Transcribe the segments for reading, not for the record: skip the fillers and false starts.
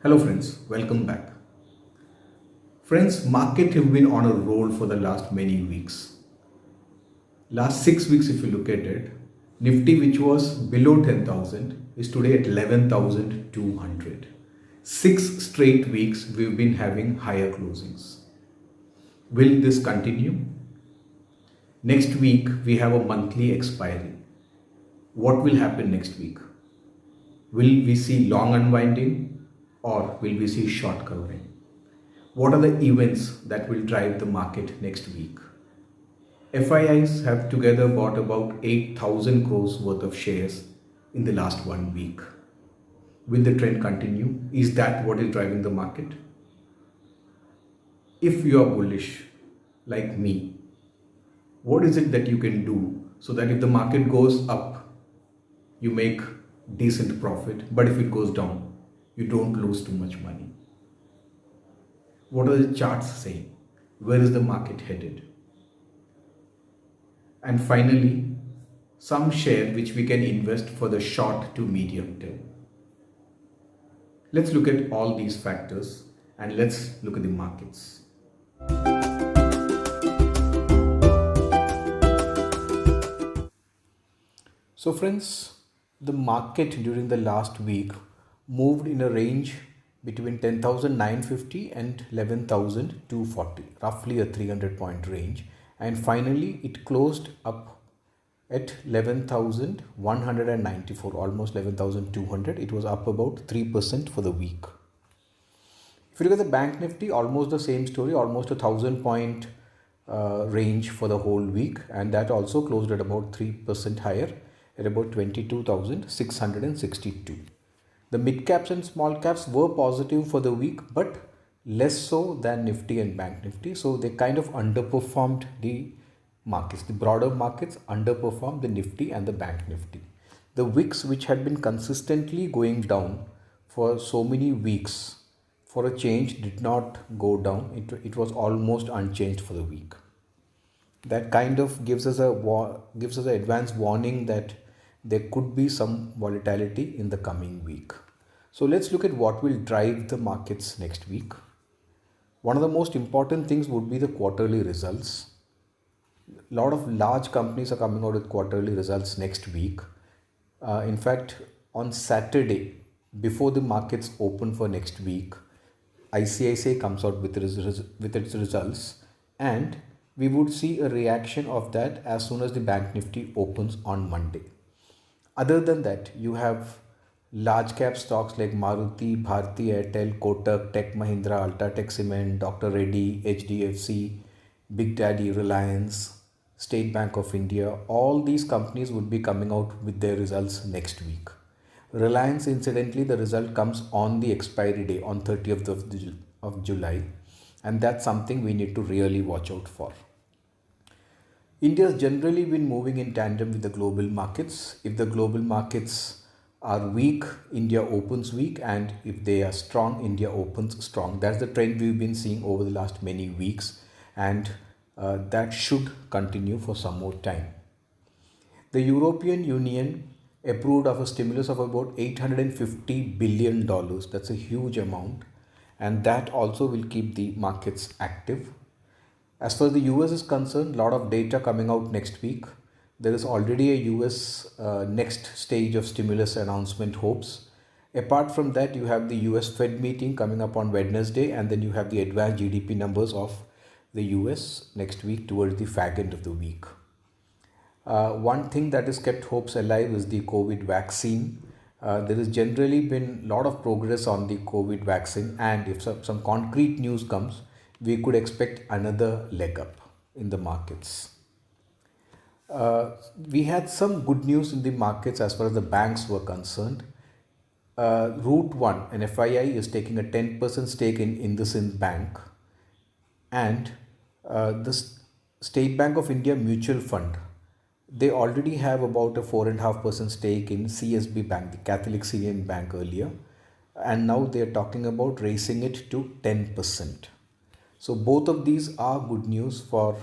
Hello friends, welcome back. Friends, market have been on a roll for the last many weeks. Last 6 weeks if you look at it, Nifty which was below 10,000 is today at 11,200. 6 straight weeks we've been having higher closings. Will this continue? Next week we have a monthly expiry. What will happen next week? Will we see long unwinding or will we see short covering? What are the events that will drive the market next week? FIIs have together bought about 8,000 crores worth of shares in the last 1 week. Will the trend continue? Is that what is driving the market? If you are bullish, like me, what is it that you can do so that if the market goes up, you make decent profit, but if it goes down, you don't lose too much money? What are the charts saying? Where is the market headed? And finally, some share which we can invest for the short to medium term. Let's look at all these factors and let's look at the markets. So friends, the market during the last week moved in a range between 10,950 and 11,240, roughly a 300 point range. And finally, it closed up at 11,194, almost 11,200. It was up about 3% for the week. If you look at the Bank Nifty, almost the same story, almost a 1,000 point range for the whole week. And that also closed at about 3% higher at about 22,662. The mid caps and small caps were positive for the week, but less so than Nifty and Bank Nifty. So they kind of underperformed the markets. The broader markets underperformed the Nifty and the Bank Nifty. The VIX, which had been consistently going down for so many weeks, for a change did not go down. It was almost unchanged for the week. That kind of gives us an advance warning that there could be some volatility in the coming week. So let's look at what will drive the markets next week. One of the most important things would be the quarterly results. A lot of large companies are coming out with quarterly results next week. In fact, on Saturday, before the markets open for next week, ICICI comes out with its results, and we would see a reaction of that as soon as the Bank Nifty opens on Monday. Other than that, you have large cap stocks like Maruti, Bharti Airtel, Kotak, Tech Mahindra, Ultratech Cement, Dr. Reddy, HDFC, Big Daddy, Reliance, State Bank of India. All these companies would be coming out with their results next week. Reliance, incidentally, the result comes on the expiry day on 30th of July, and that's something we need to really watch out for. India has generally been moving in tandem with the global markets. If the global markets are weak, India opens weak, and if they are strong, India opens strong. That's the trend we've been seeing over the last many weeks, and that should continue for some more time. The European Union approved of a stimulus of about $850 billion. That's a huge amount, and that also will keep the markets active. As far as the US is concerned, a lot of data coming out next week. There is already a US next stage of stimulus announcement hopes. Apart from that, you have the US Fed meeting coming up on Wednesday, and then you have the advanced GDP numbers of the US next week towards the fag end of the week. One thing that has kept hopes alive is the COVID vaccine. There has generally been a lot of progress on the COVID vaccine, and if some concrete news comes, we could expect another leg up in the markets. We had some good news in the markets as far as the banks were concerned. Route 1, an FII, is taking a 10% stake in IndusInd Bank, and the State Bank of India Mutual Fund, they already have about a 4.5% stake in CSB Bank, the Catholic Syrian Bank earlier, and now they are talking about raising it to 10%. So both of these are good news for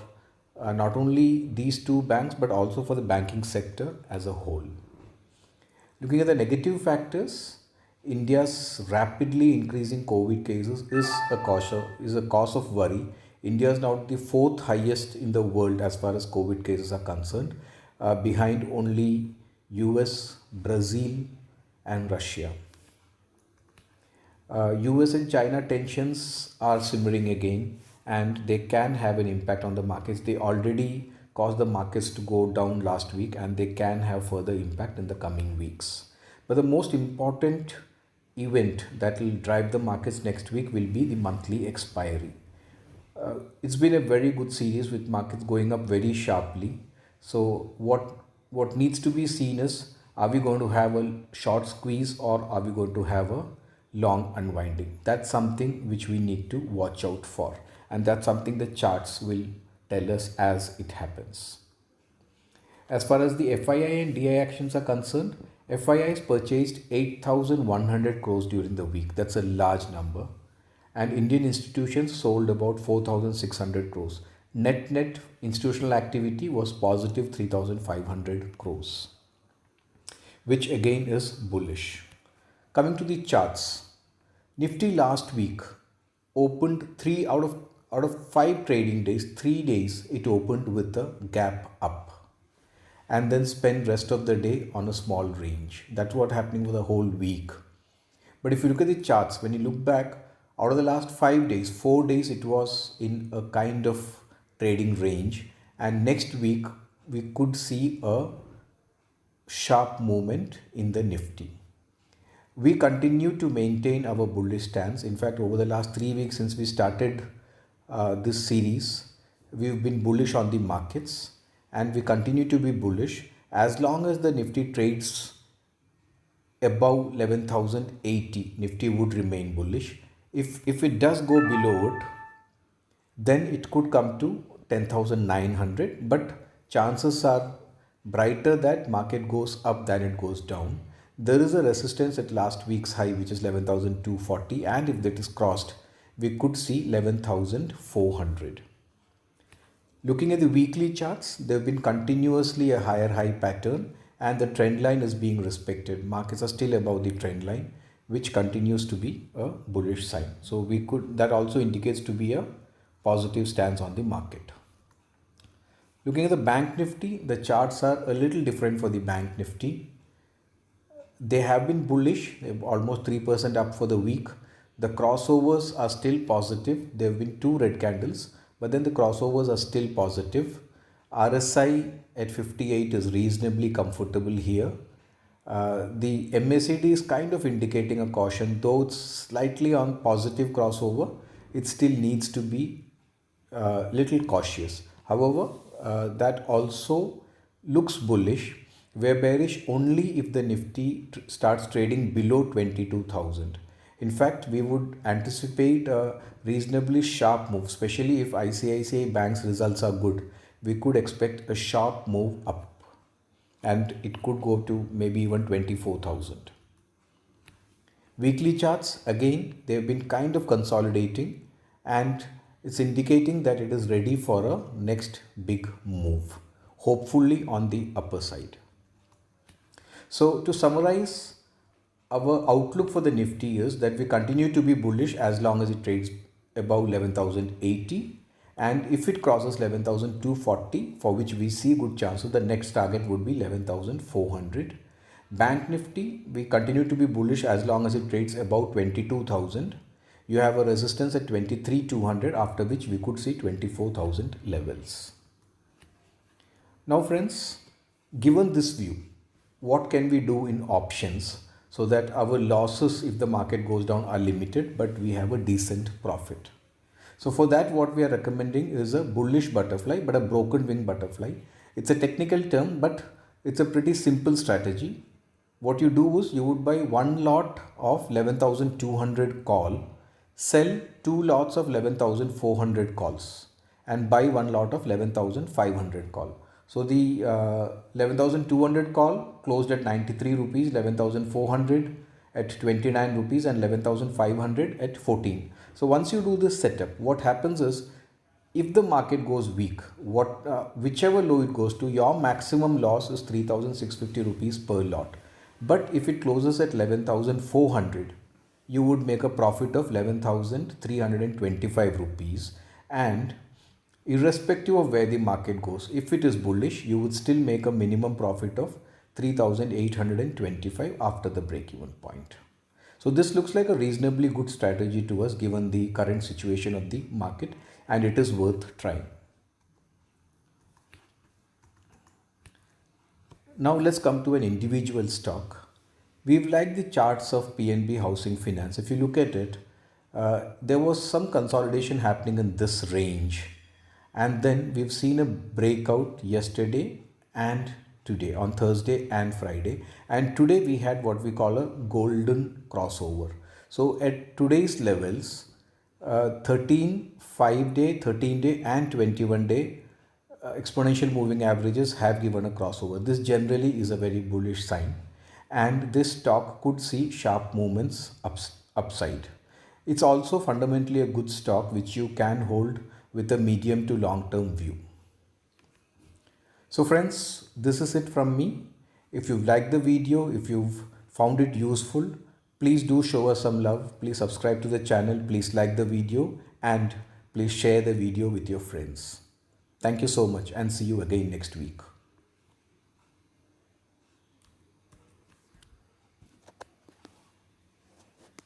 not only these two banks but also for the banking sector as a whole. Looking at the negative factors, India's rapidly increasing COVID cases is a cause of worry. India is now the fourth highest in the world as far as COVID cases are concerned, behind only US, Brazil, and Russia. US and China tensions are simmering again, and they can have an impact on the markets. They already caused the markets to go down last week, and they can have further impact in the coming weeks. But the most important event that will drive the markets next week will be the monthly expiry. It's been a very good series with markets going up very sharply. So what needs to be seen is, are we going to have a short squeeze or are we going to have a long unwinding? That's something which we need to watch out for, and that's something the charts will tell us as it happens. As far as the FII and DI actions are concerned, FIIs purchased 8,100 crores during the week. That's a large number. And Indian institutions sold about 4,600 crores. Net institutional activity was positive 3,500 crores, which again is bullish. Coming to the charts, Nifty last week opened three out of 5 trading days, 3 days it opened with a gap up, and then spend rest of the day on a small range. That's what happening for the whole week. But if you look at the charts, when you look back, out of the last 5 days, 4 days it was in a kind of trading range, and next week we could see a sharp movement in the Nifty. We continue to maintain our bullish stance. In fact, over the last 3 weeks since we started this series, we've been bullish on the markets, and we continue to be bullish as long as the Nifty trades above 11,080. Nifty would remain bullish. If it does go below it, then it could come to 10,900, but chances are brighter that market goes up than it goes down. There is a resistance at last week's high, which is 11,240, and if that is crossed, we could see 11,400. Looking at the weekly charts, there have been continuously a higher high pattern, and the trend line is being respected. Markets are still above the trend line, which continues to be a bullish sign. So that also indicates to be a positive stance on the market. Looking at the Bank Nifty, the charts are a little different for the Bank Nifty. They have been bullish, almost 3% up for the week. The crossovers are still positive. There have been 2 red candles, but then the crossovers are still positive. RSI at 58 is reasonably comfortable here. The MACD is kind of indicating a caution, though it's slightly on positive crossover. It still needs to be little cautious. However, that also looks bullish. We're bearish only if the Nifty starts trading below 22,000. In fact, we would anticipate a reasonably sharp move, especially if ICICI Bank's results are good. We could expect a sharp move up, and it could go to maybe even 24,000. Weekly charts, again, they've been kind of consolidating, and it's indicating that it is ready for a next big move, hopefully on the upper side. So to summarize, our outlook for the Nifty is that we continue to be bullish as long as it trades above 11,080, and if it crosses 11,240, for which we see good chances, the next target would be 11,400. Bank Nifty, we continue to be bullish as long as it trades above 22,000. You have a resistance at 23,200, after which we could see 24,000 levels. Now friends, given this view, what can we do in options so that our losses if the market goes down are limited, but we have a decent profit? So for that, what we are recommending is a bullish butterfly, but a broken wing butterfly. It's a technical term, but it's a pretty simple strategy. What you do is you would buy one lot of 11,200 call, sell 2 lots of 11,400 calls, and buy one lot of 11,500 call. So the 11,200 call closed at 93 rupees, 11,400 at 29 rupees, and 11,500 at 14. So once you do this setup, what happens is, if the market goes weak, whichever low it goes to, your maximum loss is 3,650 rupees per lot. But if it closes at 11,400, you would make a profit of 11,325 rupees. And irrespective of where the market goes, if it is bullish, you would still make a minimum profit of 3,825 after the break-even point. So this looks like a reasonably good strategy to us given the current situation of the market, and it is worth trying. Now let's come to an individual stock. We've liked the charts of PNB Housing Finance. If you look at it, there was some consolidation happening in this range. And then we've seen a breakout yesterday and today, on Thursday and Friday. And today we had what we call a golden crossover. So at today's levels, 13, 5-day, 13-day and 21-day exponential moving averages have given a crossover. This generally is a very bullish sign, and this stock could see sharp movements upside. It's also fundamentally a good stock which you can hold with a medium to long term view. So friends, this is it from me. If you've liked the video, if you've found it useful, please do show us some love. Please subscribe to the channel, please like the video, and please share the video with your friends. Thank you so much, and see you again next week.